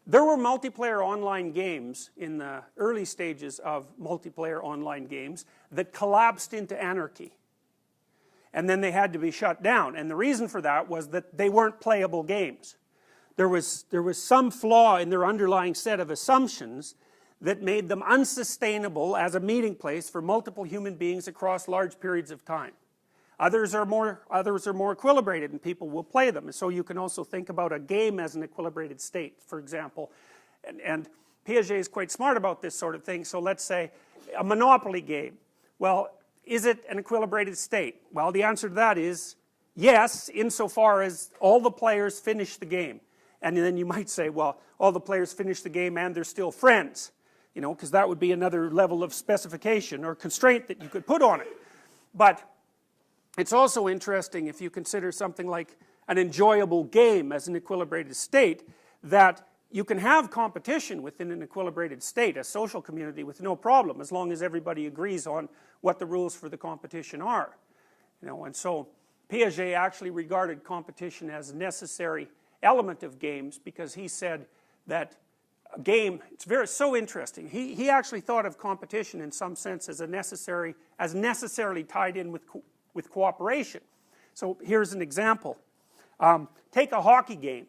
There were multiplayer online games in the early stages of multiplayer online games that collapsed into anarchy. And then they had to be shut down. And the reason for that was that they weren't playable games. There was some flaw in their underlying set of assumptions that made them unsustainable as a meeting place for multiple human beings across large periods of time. Others are more equilibrated and people will play them. And so you can also think about a game as an equilibrated state, for example. And Piaget is quite smart about this sort of thing. So let's say a Monopoly game. Well, is it an equilibrated state? Well, the answer to that is yes, insofar as all the players finish the game. And then you might say, well, all the players finish the game and they're still friends. You know, because that would be another level of specification or constraint that you could put on it. But it's also interesting if you consider something like an enjoyable game as an equilibrated state, that you can have competition within an equilibrated state, a social community, with no problem, as long as everybody agrees on what the rules for the competition are. You know, and so Piaget actually regarded competition as a necessary element of games, because he said that a game, it's so interesting. He actually thought of competition in some sense as necessarily tied in with cooperation. So here's an example. Take a hockey game.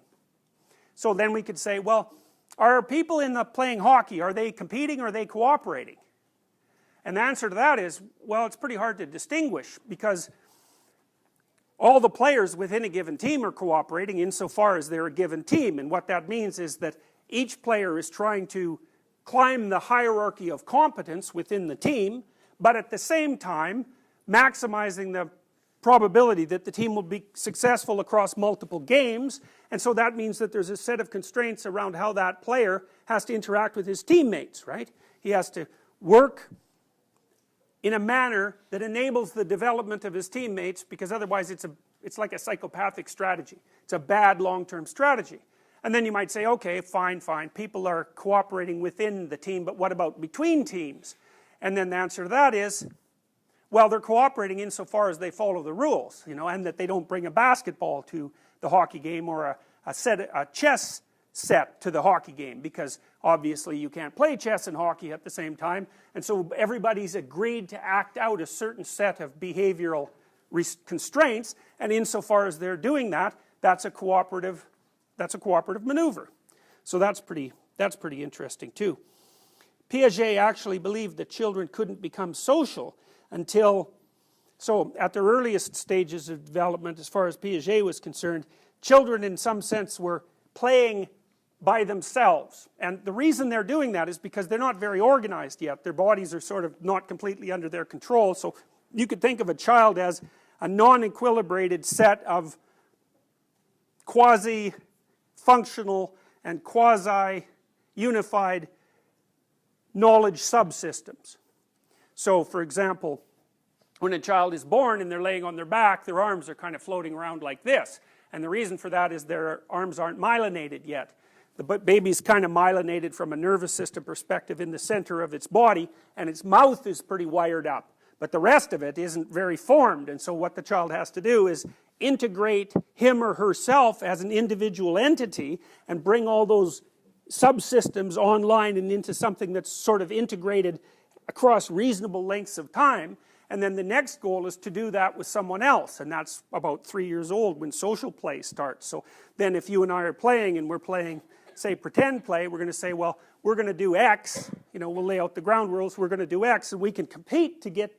So then we could say, well, are people playing hockey, are they competing or are they cooperating? And the answer to that is, well, it's pretty hard to distinguish, because all the players within a given team are cooperating insofar as they're a given team. And what that means is that each player is trying to climb the hierarchy of competence within the team, but at the same time maximizing the probability that the team will be successful across multiple games. And so that means that there's a set of constraints around how that player has to interact with his teammates, right? He has to work in a manner that enables the development of his teammates, because otherwise it's like a psychopathic strategy. It's a bad long-term strategy. And then you might say, okay, fine, people are cooperating within the team, but what about between teams? And then the answer to that is, well, they're cooperating insofar as they follow the rules, you know, and that they don't bring a basketball to the hockey game, or a chess set to the hockey game, because obviously you can't play chess and hockey at the same time. And so everybody's agreed to act out a certain set of behavioral constraints, and insofar as they're doing that, that's a cooperative maneuver. So that's pretty interesting too. Piaget actually believed that children couldn't become social until, so at the earliest stages of development, as far as Piaget was concerned, children in some sense were playing by themselves. And the reason they're doing that is because they're not very organized yet. Their bodies are sort of not completely under their control. So you could think of a child as a non-equilibrated set of quasi-functional and quasi-unified knowledge subsystems. So for example, when a child is born and they're laying on their back, their arms are kind of floating around like this. And the reason for that is their arms aren't myelinated yet. The baby's kind of myelinated from a nervous system perspective in the center of its body, and its mouth is pretty wired up. But the rest of it isn't very formed, and so what the child has to do is integrate him or herself as an individual entity and bring all those subsystems online and into something that's sort of integrated across reasonable lengths of time. And then the next goal is to do that with someone else, and that's about 3 years old when social play starts. So then if you and I are playing and we're playing, say, pretend play, we're going to say, well, we're going to do X, you know, we'll lay out the ground rules, we're going to do X, and we can compete to get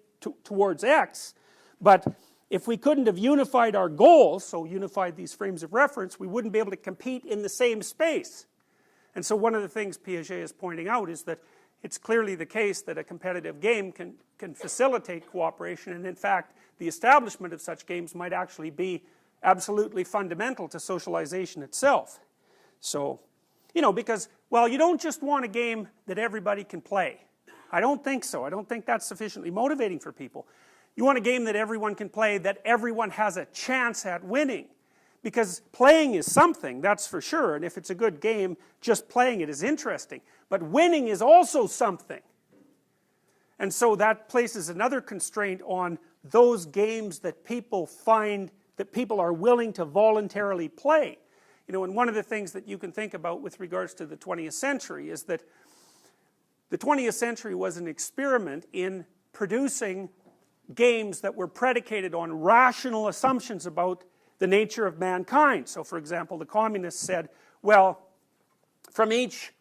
towards X. But if we couldn't have unified our goals, so unified these frames of reference, we wouldn't be able to compete in the same space. And so one of the things Piaget is pointing out is that it's clearly the case that a competitive game can facilitate cooperation, and in fact the establishment of such games might actually be absolutely fundamental to socialization itself. So, you know, because, well, you don't just want a game that everybody can play. I don't think so. I don't think that's sufficiently motivating for people. You want a game that everyone can play, that everyone has a chance at winning. Because playing is something, that's for sure, and if it's a good game, just playing it is interesting. But winning is also something. And so that places another constraint on those games that people find, that people are willing to voluntarily play. You know, and one of the things that you can think about with regards to the 20th century is that the 20th century was an experiment in producing games that were predicated on rational assumptions about the nature of mankind. So for example, the communists said, well, from each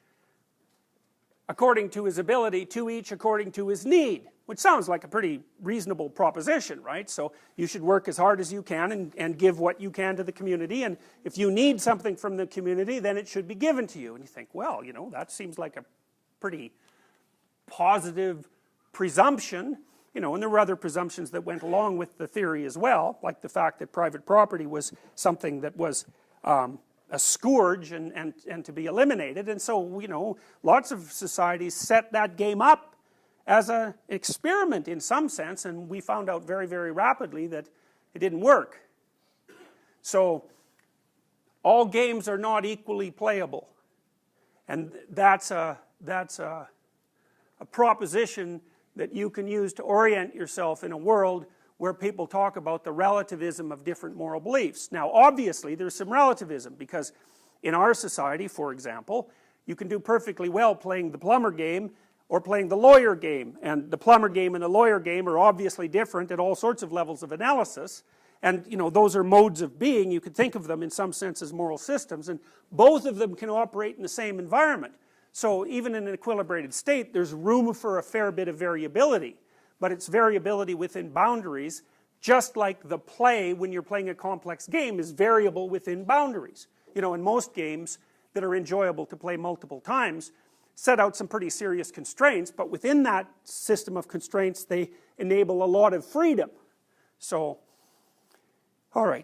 according to his ability, to each according to his need, which sounds like a pretty reasonable proposition, right? So you should work as hard as you can and give what you can to the community, and if you need something from the community, then it should be given to you. And you think, well, you know, that seems like a pretty positive presumption, you know, and there were other presumptions that went along with the theory as well, like the fact that private property was something that was a scourge and to be eliminated. And so, you know, lots of societies set that game up as an experiment in some sense, and we found out very, very rapidly that it didn't work. So all games are not equally playable, and that's a proposition that you can use to orient yourself in a world where people talk about the relativism of different moral beliefs. Now obviously there's some relativism, because in our society, for example, you can do perfectly well playing the plumber game or playing the lawyer game, and the plumber game and the lawyer game are obviously different at all sorts of levels of analysis, and you know, those are modes of being. You could think of them in some sense as moral systems, and both of them can operate in the same environment. So even in an equilibrated state, there's room for a fair bit of variability, but it's variability within boundaries, just like the play when you're playing a complex game is variable within boundaries. You know, in most games that are enjoyable to play multiple times set out some pretty serious constraints, but within that system of constraints they enable a lot of freedom. So, alright,